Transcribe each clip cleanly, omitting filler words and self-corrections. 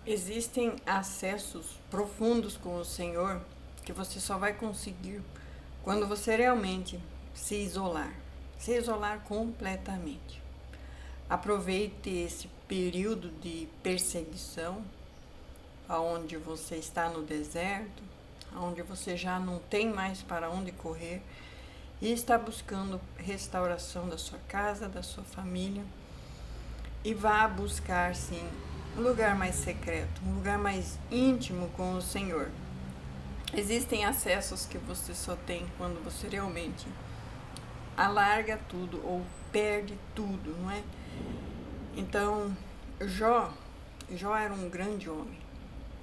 Existem acessos profundos com o Senhor que você só vai conseguir quando você realmente se isolar completamente. Aproveite esse período de perseguição, aonde você está no deserto, onde você já não tem mais para onde correr e está buscando restauração da sua casa, da sua família, e vá buscar sim um lugar mais secreto, um lugar mais íntimo com o Senhor. Existem acessos que você só tem quando você realmente alarga tudo ou perde tudo, não é? Então, Jó era um grande homem.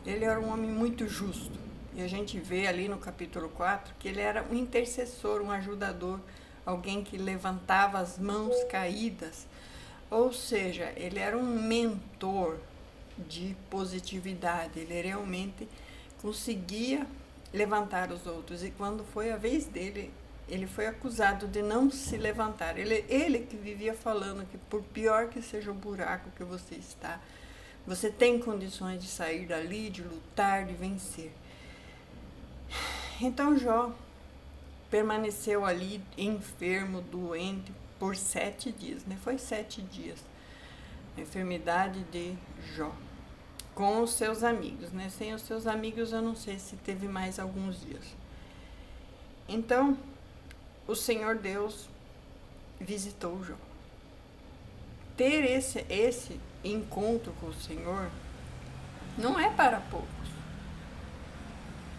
Ele era um homem muito justo. E a gente vê ali no capítulo 4 que ele era um intercessor, um ajudador, alguém que levantava as mãos caídas. Ou seja, ele era um mentor de positividade. Ele realmente conseguia levantar os outros. E quando foi a vez dele, ele foi acusado de não se levantar. Ele que vivia falando que por pior que seja o buraco que você está, você tem condições de sair dali, de lutar, de vencer. Então Jó permaneceu ali enfermo, doente, por 7 dias, né? Foi 7 dias. A enfermidade de Jó. Com os seus amigos, né? Sem os seus amigos eu não sei se teve mais alguns dias. Então, o Senhor Deus visitou Jó. Ter esse encontro com o Senhor não é para poucos.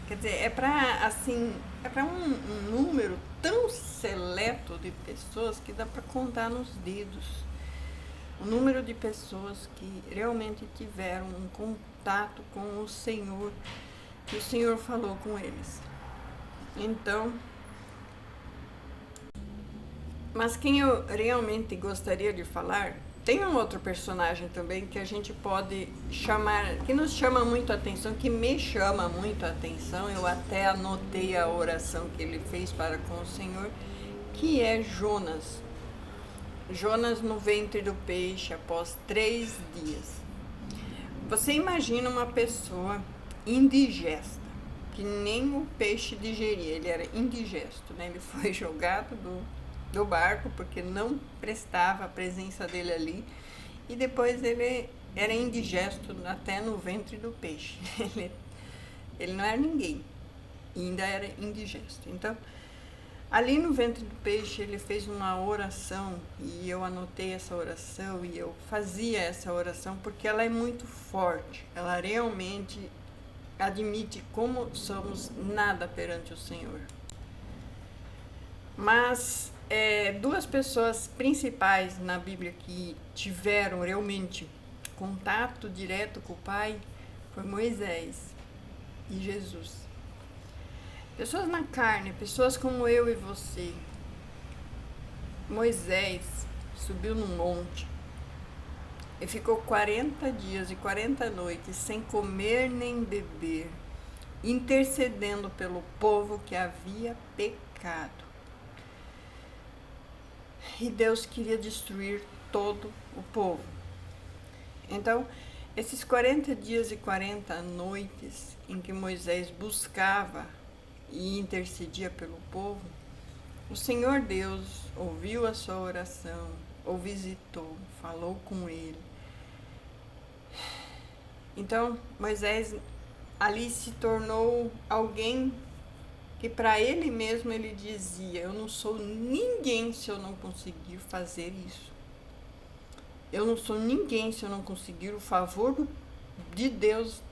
Quer dizer, é para um número tão seleto de pessoas que dá para contar nos dedos. O número de pessoas que realmente tiveram um contato com o Senhor, que o Senhor falou com eles. Então, mas quem eu realmente gostaria de falar, tem um outro personagem também que a gente pode chamar, que nos chama muito a atenção, que me chama muito a atenção. Eu até anotei a oração que ele fez para com o Senhor, que é Jonas. Jonas no ventre do peixe após 3 dias. Você imagina uma pessoa indigesta, que nem o peixe digeria, ele era indigesto, né? Ele foi jogado do barco porque não prestava a presença dele ali, e depois ele era indigesto até no ventre do peixe. Ele não era ninguém, ainda era indigesto. Então, ali no ventre do peixe ele fez uma oração, e eu anotei essa oração e eu fazia essa oração porque ela é muito forte. Ela realmente admite como somos nada perante o Senhor. Mas duas pessoas principais na Bíblia que tiveram realmente contato direto com o Pai foi Moisés e Jesus. Pessoas na carne, pessoas como eu e você. Moisés subiu num monte e ficou 40 dias e 40 noites sem comer nem beber, intercedendo pelo povo que havia pecado. E Deus queria destruir todo o povo. Então, esses 40 dias e 40 noites em que Moisés buscava e intercedia pelo povo, o Senhor Deus ouviu a sua oração, o visitou, falou com ele. Então, Moisés ali se tornou alguém que para ele mesmo ele dizia: eu não sou ninguém se eu não conseguir fazer isso. Eu não sou ninguém se eu não conseguir o favor de Deus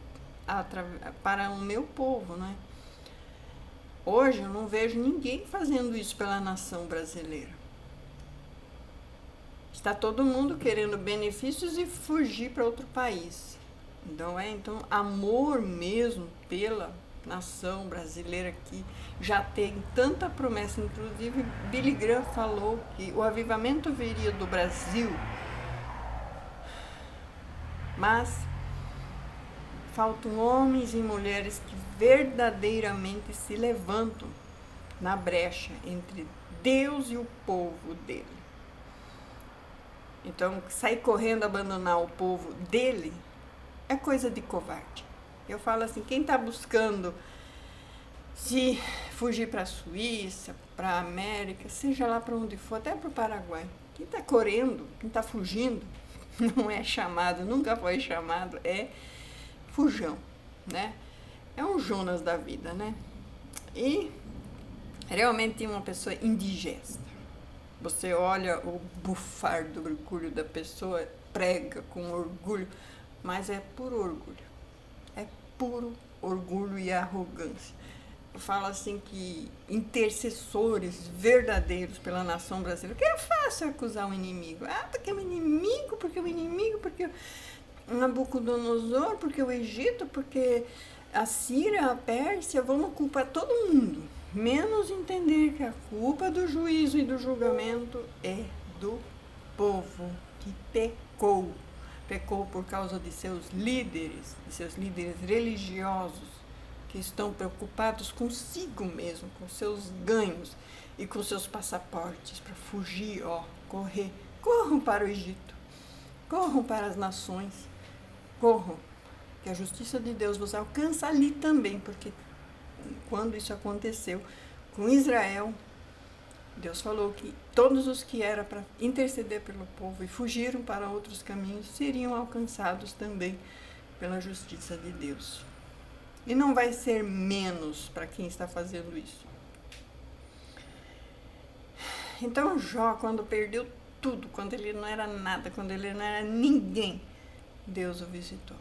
para o meu povo, né? Hoje eu não vejo ninguém fazendo isso pela nação brasileira. Está todo mundo querendo benefícios e fugir para outro país. Então, amor mesmo pela nação brasileira que já tem tanta promessa. Inclusive, Billy Graham falou que o avivamento viria do Brasil, mas faltam homens e mulheres que verdadeiramente se levantam na brecha entre Deus e o povo dele. Então, sair correndo, abandonar o povo dele, é coisa de covarde. Eu falo assim, quem está buscando se fugir para a Suíça, para a América, seja lá para onde for, até para o Paraguai, quem está correndo, quem está fugindo, não é chamado, nunca foi chamado, é fujão, né? É um Jonas da vida, né? E realmente uma pessoa indigesta. Você olha o bufar do orgulho da pessoa, prega com orgulho, mas é puro orgulho. É puro orgulho e arrogância. Eu falo assim que intercessores verdadeiros pela nação brasileira, que é fácil acusar um inimigo. Ah, porque o inimigo, porque o Nabucodonosor, porque o Egito, porque a Síria, a Pérsia, vamos culpar todo mundo. Menos entender que a culpa do juízo e do julgamento é do povo que pecou. Pecou por causa de seus líderes religiosos, que estão preocupados consigo mesmo, com seus ganhos e com seus passaportes para fugir, correr. Corram para o Egito, corram para as nações, corram, que a justiça de Deus vos alcança ali também, porque quando isso aconteceu com Israel, Deus falou que todos os que eram para interceder pelo povo e fugiram para outros caminhos seriam alcançados também pela justiça de Deus. E não vai ser menos para quem está fazendo isso. Então Jó, quando perdeu tudo, quando ele não era nada, quando ele não era ninguém, Deus o visitou.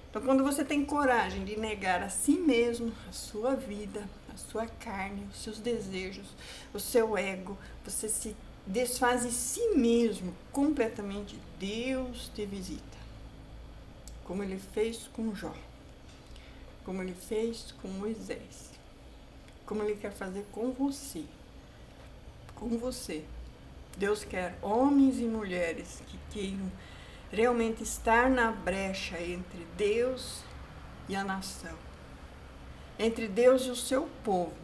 Então, quando você tem coragem de negar a si mesmo, a sua vida, a sua carne, os seus desejos, o seu ego, você se desfaz de si mesmo completamente, Deus te visita. Como ele fez com Jó, como ele fez com Moisés, como ele quer fazer com você. Com você. Deus quer homens e mulheres que queiram realmente estar na brecha entre Deus e a nação, entre Deus e o seu povo,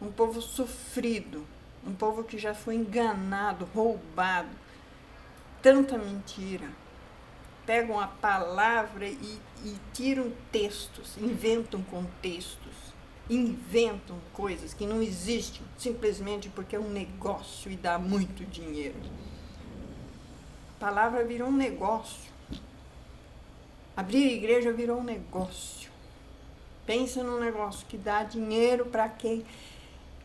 um povo sofrido, um povo que já foi enganado, roubado, tanta mentira. Pegam a palavra e tiram textos, inventam contextos, inventam coisas que não existem, simplesmente porque é um negócio e dá muito dinheiro. A palavra virou um negócio. Abrir igreja virou um negócio. Pensa num negócio que dá dinheiro para quem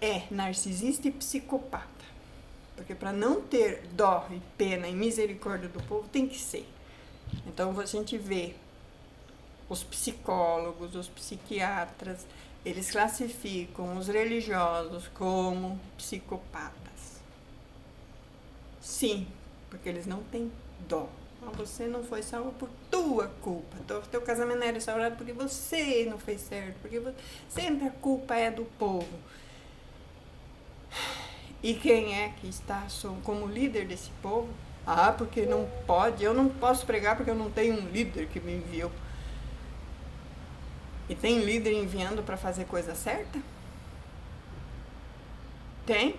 é narcisista e psicopata. Porque para não ter dó e pena e misericórdia do povo, tem que ser. Então a gente vê os psicólogos, os psiquiatras, eles classificam os religiosos como psicopatas. Sim, porque eles não têm dó. Você não foi salvo por tua culpa. Teu casamento não era restaurado porque você não fez certo. Porque sempre a culpa é do povo. E quem é que está como líder desse povo? Ah, porque não pode. Eu não posso pregar porque eu não tenho um líder que me enviou. E tem líder enviando para fazer coisa certa? Tem?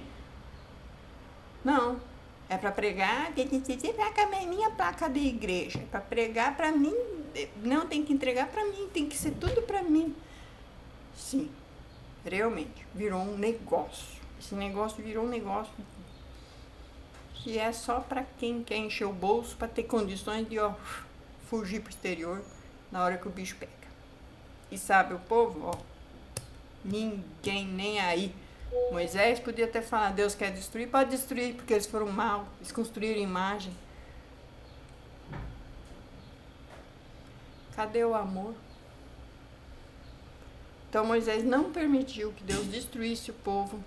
Não. É para pregar, tem que ser a minha placa de igreja. É para pregar para mim, não tem que entregar para mim, tem que ser tudo para mim. Sim, realmente, virou um negócio. Esse negócio virou um negócio que é só para quem quer encher o bolso, para ter condições de fugir para o exterior na hora que o bicho pega. E sabe o povo? Ninguém nem aí. Moisés podia ter falado, Deus quer destruir, pode destruir, porque eles foram mal, eles construíram imagem. Cadê o amor? Então Moisés não permitiu que Deus destruísse o povo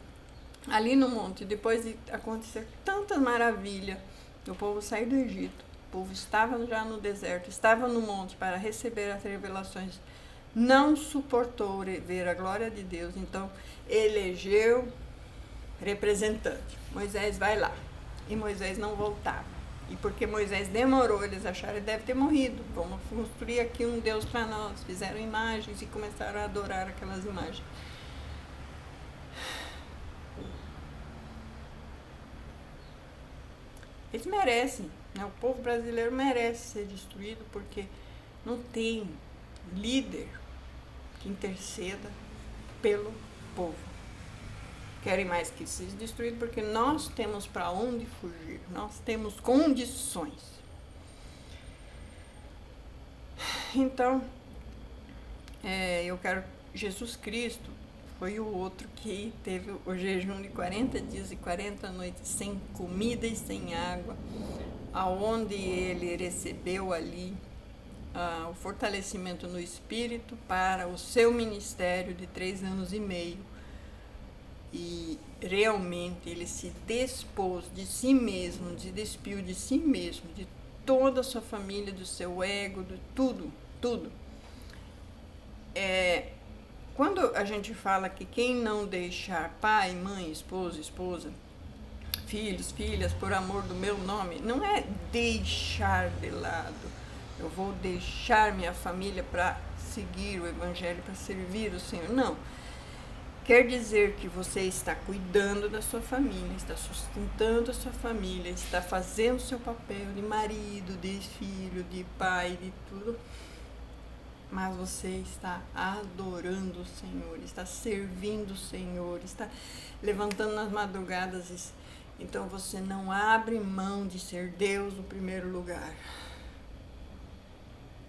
ali no monte, depois de acontecer tanta maravilha, o povo saiu do Egito, o povo estava já no deserto, estava no monte para receber as revelações, não suportou ver a glória de Deus, então elegeu representante. Moisés vai lá. E Moisés não voltava. E porque Moisés demorou, eles acharam que ele deve ter morrido. Vamos construir aqui um Deus para nós. Fizeram imagens e começaram a adorar aquelas imagens. Eles merecem né? O povo brasileiro merece ser destruído porque não tem líder que interceda pelo povo. Querem mais que seja destruído porque nós temos para onde fugir, nós temos condições. Então, eu quero... Jesus Cristo foi o outro que teve o jejum de 40 dias e 40 noites sem comida e sem água, aonde ele recebeu ali o fortalecimento no Espírito para o seu ministério de 3 anos e meio. E realmente ele se despôs de si mesmo, se despiu de si mesmo, de toda a sua família, do seu ego, de tudo, tudo. Quando a gente fala que quem não deixar pai, mãe, esposa, filhos, filhas, por amor do meu nome, não é deixar de lado. Eu vou deixar minha família para seguir o Evangelho, para servir o Senhor. Não. Quer dizer que você está cuidando da sua família, está sustentando a sua família, está fazendo o seu papel de marido, de filho, de pai, de tudo. Mas você está adorando o Senhor, está servindo o Senhor, está levantando nas madrugadas. Então você não abre mão de ser Deus no primeiro lugar.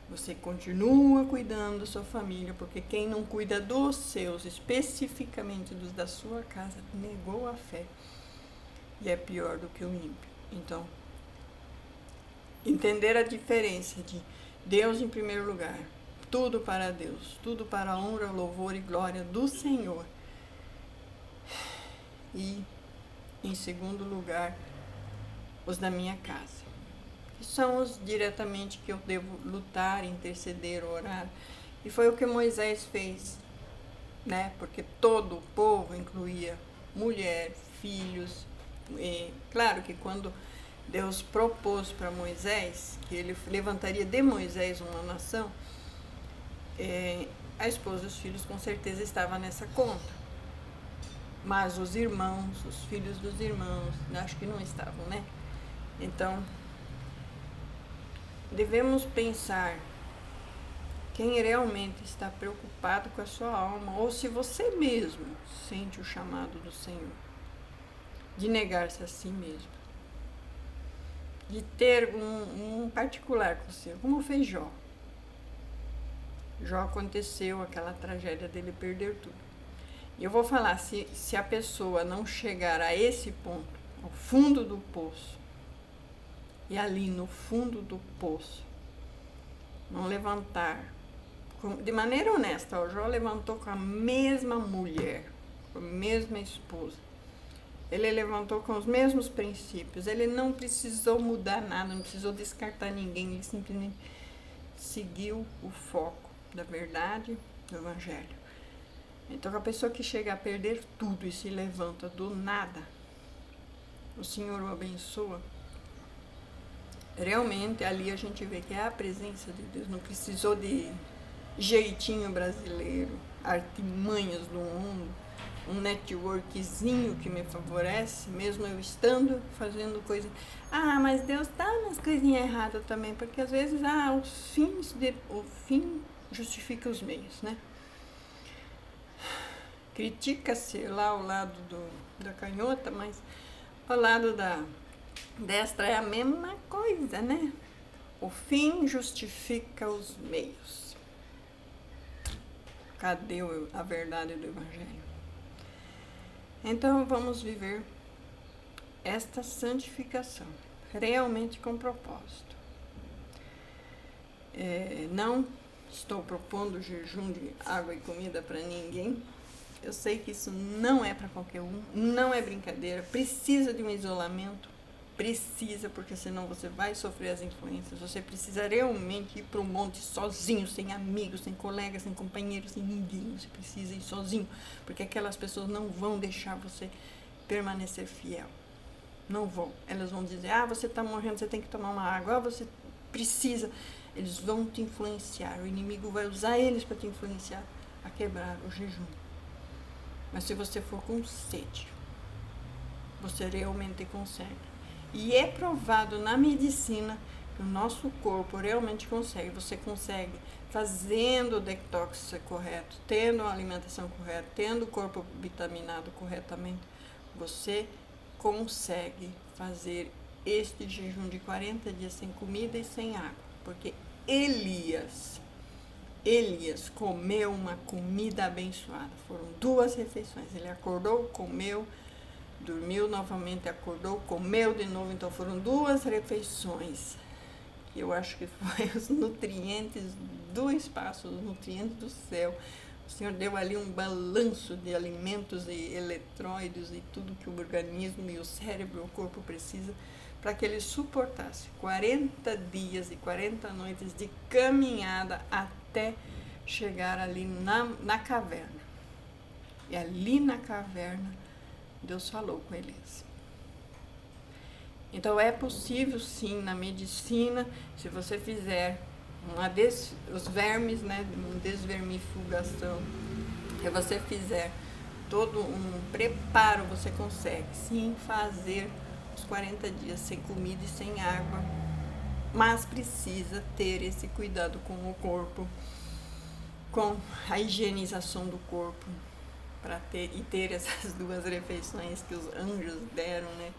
Você continua cuidando da sua família, porque quem não cuida dos seus, especificamente dos da sua casa, negou a fé. E é pior do que o ímpio. Então, entender a diferença de Deus em primeiro lugar, tudo para Deus, tudo para a honra, louvor e glória do Senhor. E, em segundo lugar, os da minha casa. Que são os diretamente que eu devo lutar, interceder, orar. E foi o que Moisés fez, né? Porque todo o povo incluía mulher, filhos. E, claro que quando Deus propôs para Moisés, que ele levantaria de Moisés uma nação, a esposa e os filhos com certeza estavam nessa conta. Mas os irmãos, os filhos dos irmãos, acho que não estavam, né? Então, devemos pensar quem realmente está preocupado com a sua alma, ou se você mesmo sente o chamado do Senhor, de negar-se a si mesmo, de ter um particular com você, como fez Jó. Jó aconteceu aquela tragédia dele perder tudo. E eu vou falar, se a pessoa não chegar a esse ponto, ao fundo do poço, e ali no fundo do poço, não levantar, de maneira honesta, o Jó levantou com a mesma mulher, com a mesma esposa. Ele levantou com os mesmos princípios, ele não precisou mudar nada, não precisou descartar ninguém, ele simplesmente seguiu o foco da verdade do Evangelho. Então, a pessoa que chega a perder tudo e se levanta do nada, o Senhor o abençoa. Realmente, ali a gente vê que é a presença de Deus. Não precisou de jeitinho brasileiro, artimanhas do mundo, um networkzinho que me favorece, mesmo eu estando fazendo coisa. Mas Deus está nas coisinhas erradas também, porque às vezes o fim justifica os meios, né? Critica-se lá ao lado da canhota, mas ao lado da destra é a mesma coisa, né? O fim justifica os meios. Cadê a verdade do Evangelho? Então vamos viver esta santificação, realmente com propósito. Não estou propondo jejum de água e comida para ninguém. Eu sei que isso não é para qualquer um, não é brincadeira, precisa de um isolamento, precisa, porque senão você vai sofrer as influências, você precisa realmente ir para o monte sozinho, sem amigos, sem colegas, sem companheiros, sem ninguém, você precisa ir sozinho, porque aquelas pessoas não vão deixar você permanecer fiel, não vão, elas vão dizer, você está morrendo, você tem que tomar uma água, você precisa, eles vão te influenciar, o inimigo vai usar eles para te influenciar a quebrar o jejum. Mas se você for com sede, você realmente consegue. E é provado na medicina que o nosso corpo realmente consegue. Você consegue fazendo o detox correto, tendo a alimentação correta, tendo o corpo vitaminado corretamente, você consegue fazer este jejum de 40 dias sem comida e sem água. Porque Elias comeu uma comida abençoada. Foram 2 refeições. Ele acordou, comeu, dormiu novamente, acordou, comeu de novo. Então foram 2 refeições. Eu acho que foi os nutrientes do espaço, os nutrientes do céu. O Senhor deu ali um balanço de alimentos e eletróides e tudo que o organismo e o cérebro, o corpo precisa para que ele suportasse 40 dias e 40 noites de caminhada até chegar ali na caverna. E ali na caverna, Deus falou com Elias. Então é possível sim na medicina, se você fizer os vermes, né, uma desvermifugação, se você fizer todo um preparo, você consegue sim fazer os 40 dias sem comida e sem água, mas precisa ter esse cuidado com o corpo, com a higienização do corpo, para ter essas 2 refeições que os anjos deram, né?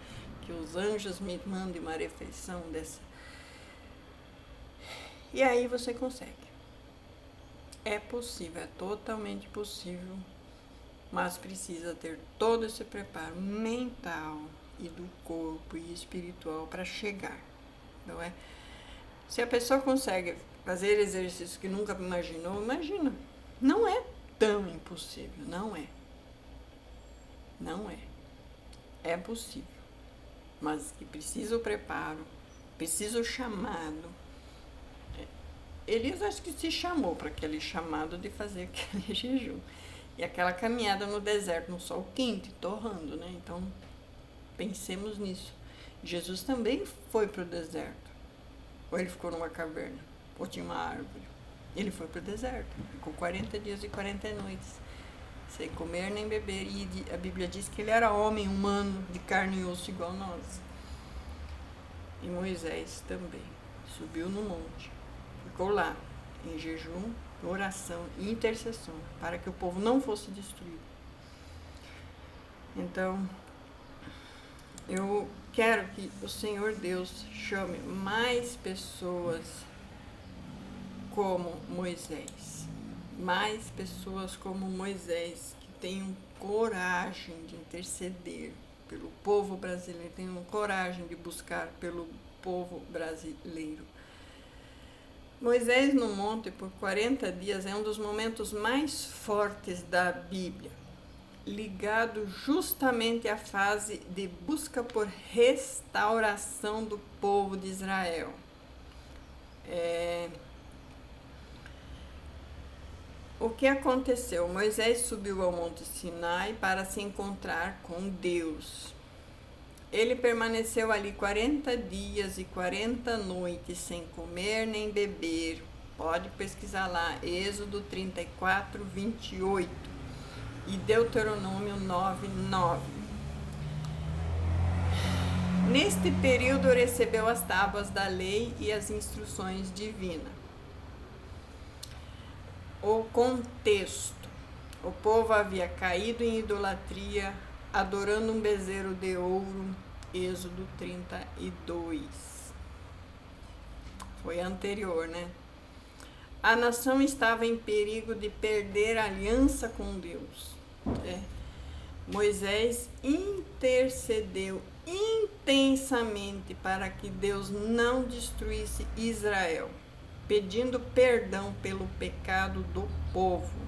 Que os anjos me mandem uma refeição dessa. E aí você consegue. É possível, é totalmente possível, mas precisa ter todo esse preparo mental e do corpo e espiritual para chegar, não é? Se a pessoa consegue fazer exercícios que nunca imaginou, imagina. Não é tão impossível, não é. Não é. É possível. Mas que precisa o preparo, precisa o chamado. Elias acho que se chamou para aquele chamado de fazer aquele jejum. E aquela caminhada no deserto, no sol quente, torrando, né? Então, pensemos nisso. Jesus também foi para o deserto. Ou ele ficou numa caverna, ou tinha uma árvore. Ele foi para o deserto, ficou 40 dias e 40 noites, sem comer nem beber. E a Bíblia diz que ele era homem humano, de carne e osso igual a nós. E Moisés também subiu no monte, ficou lá, em jejum, oração e intercessão, para que o povo não fosse destruído. Então, eu quero que o Senhor Deus chame mais pessoas como Moisés. Mais pessoas como Moisés, que tenham coragem de interceder pelo povo brasileiro, tenham coragem de buscar pelo povo brasileiro. Moisés no monte por 40 dias é um dos momentos mais fortes da Bíblia, ligado justamente à fase de busca por restauração do povo de Israel. O que aconteceu? Moisés subiu ao Monte Sinai para se encontrar com Deus. Ele permaneceu ali 40 dias e 40 noites sem comer nem beber. Pode pesquisar lá, Êxodo 34, 28 e Deuteronômio 9, 9. Neste período recebeu as tábuas da lei e as instruções divinas. O contexto: o povo havia caído em idolatria, adorando um bezerro de ouro, Êxodo 32. Foi anterior, né? A nação estava em perigo de perder a aliança com Deus. Moisés intercedeu intensamente para que Deus não destruísse Israel, pedindo perdão pelo pecado do povo.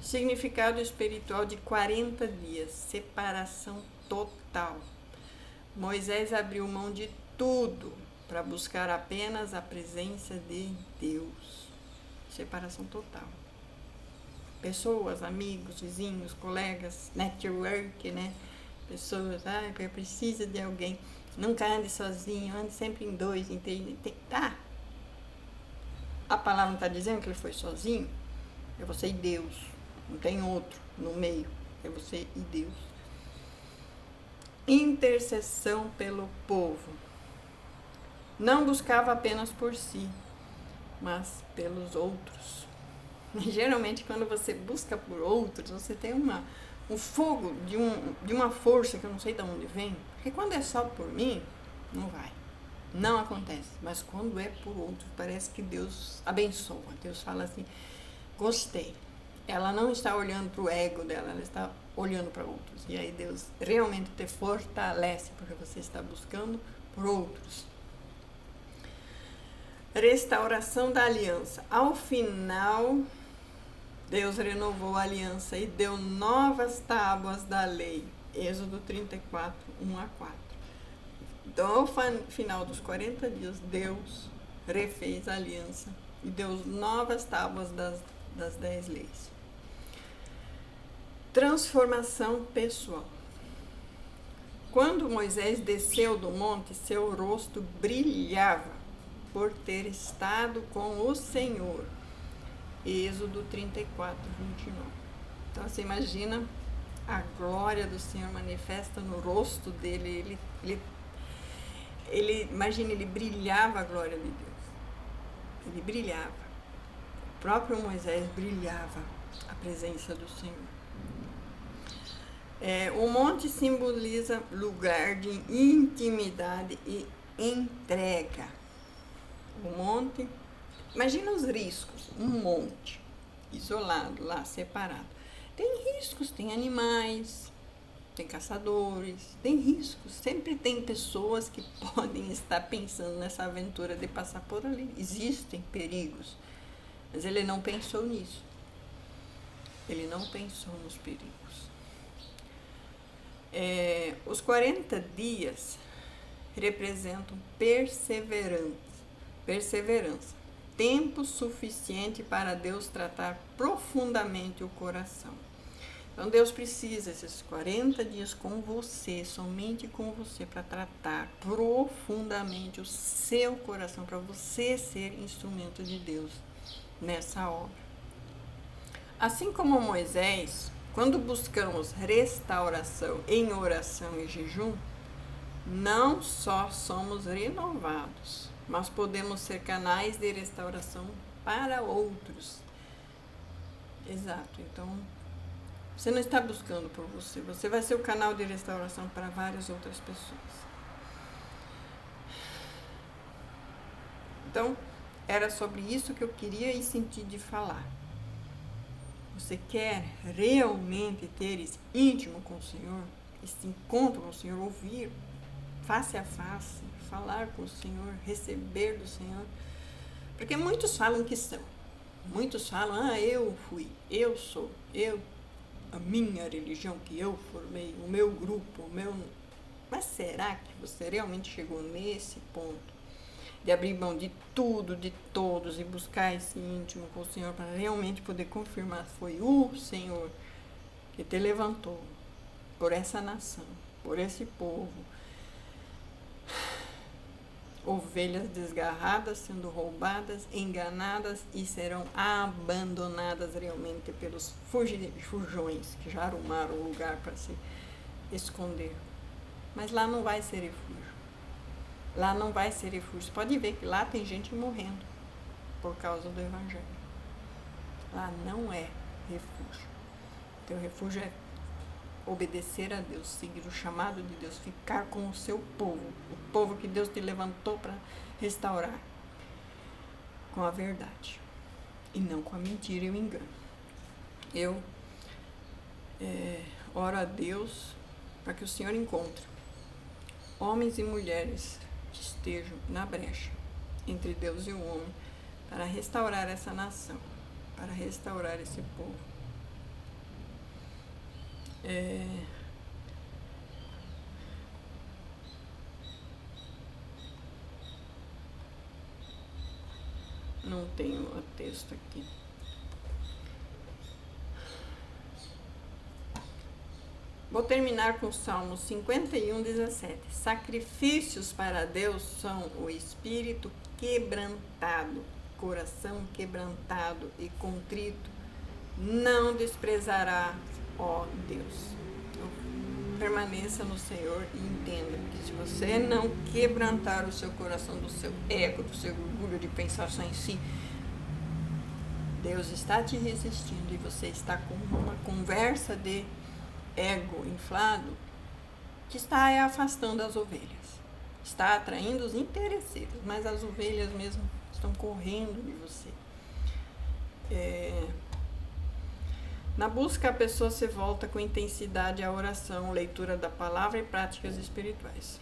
Significado espiritual de 40 dias, separação total. Moisés abriu mão de tudo para buscar apenas a presença de Deus. Separação total. Pessoas, amigos, vizinhos, colegas, network, né? Pessoas, precisa de alguém. Nunca ande sozinho, ande sempre em 2, em 3, tá. A palavra não está dizendo que ele foi sozinho? É você e Deus. Não tem outro no meio. É você e Deus. intercessão pelo povo. Não buscava apenas por si, mas pelos outros. E, geralmente, quando você busca por outros, você tem um fogo de uma força que eu não sei de onde vem. Porque quando é só por mim, não vai. Não acontece. Mas quando é por outros, parece que Deus abençoa. Deus fala assim, gostei. Ela não está olhando para o ego dela, ela está olhando para outros. E aí Deus realmente te fortalece, porque você está buscando por outros. Restauração da aliança. Ao final, Deus renovou a aliança e deu novas tábuas da lei. Êxodo 34, 1 a 4. Então, ao final dos 40 dias, Deus refez a aliança e deu novas tábuas das 10 leis. Transformação pessoal. Quando Moisés desceu do monte, seu rosto brilhava por ter estado com o Senhor. Êxodo 34, 29. Então você imagina a glória do Senhor manifesta no rosto dele. Imagina, ele brilhava a glória de Deus. Ele brilhava. O próprio Moisés brilhava a presença do Senhor. O monte simboliza lugar de intimidade e entrega. O monte, imagina os riscos, um monte, isolado, lá, separado. Tem riscos, tem animais, tem caçadores, tem riscos. Sempre tem pessoas que podem estar pensando nessa aventura de passar por ali. Existem perigos, mas ele não pensou nisso. Ele não pensou nos perigos. Os 40 dias representam perseverança, tempo suficiente para Deus tratar profundamente o coração. Então Deus precisa esses 40 dias com você, somente com você, para tratar profundamente o seu coração, para você ser instrumento de Deus nessa obra. Assim como Moisés, quando buscamos restauração em oração e jejum, não só somos renovados, mas podemos ser canais de restauração para outros. Exato. Então, você não está buscando por você, você vai ser o canal de restauração para várias outras pessoas. Então, era sobre isso que eu queria e senti de falar. Você quer realmente ter esse íntimo com o Senhor, esse encontro com o Senhor, ouvir face a face, falar com o Senhor, receber do Senhor? Porque muitos falam que são. Muitos falam, eu fui, eu sou, a minha religião que eu formei, o meu grupo, o meu... Mas será que você realmente chegou nesse ponto? De abrir mão de tudo, de todos, e buscar esse íntimo com o Senhor para realmente poder confirmar que foi o Senhor que te levantou por essa nação, por esse povo. Ovelhas desgarradas, sendo roubadas, enganadas e serão abandonadas realmente pelos fujões que já arrumaram um lugar para se esconder. Mas lá não vai ser refúgio. Lá não vai ser refúgio. Você pode ver que lá tem gente morrendo por causa do Evangelho. Lá não é refúgio. Teu refúgio é obedecer a Deus, seguir o chamado de Deus, ficar com o seu povo, o povo que Deus te levantou para restaurar, com a verdade e não com a mentira e o engano. Eu oro a Deus para que o Senhor encontre homens e mulheres que estejam na brecha entre Deus e o homem para restaurar essa nação, para restaurar esse povo. Não tenho o texto aqui. Vou terminar com o Salmo 51, 17. Sacrifícios para Deus são o espírito quebrantado, coração quebrantado e contrito, não desprezará, ó Deus. permaneça no Senhor e entenda que se você não quebrantar o seu coração do seu ego, do seu orgulho de pensar só em si, Deus está te resistindo e você está com uma conversa de ego inflado que está afastando as ovelhas. Está atraindo os interesseiros, mas as ovelhas mesmo estão correndo de você. Na busca, a pessoa se volta com intensidade à oração, leitura da palavra e práticas espirituais.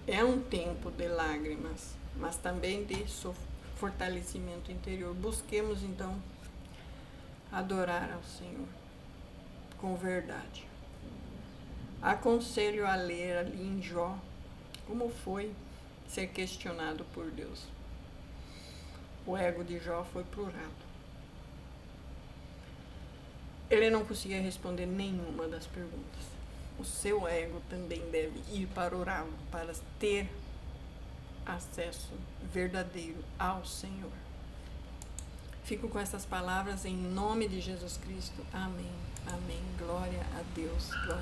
É um tempo de lágrimas, mas também de fortalecimento interior. Busquemos, então, adorar ao Senhor com verdade. Aconselho a ler ali em Jó como foi ser questionado por Deus. O ego de Jó foi plurado. Ele não conseguia responder nenhuma das perguntas. O seu ego também deve ir para orá-lo, para ter acesso verdadeiro ao Senhor. Fico com essas palavras em nome de Jesus Cristo. Amém. Amém. Glória a Deus. Glória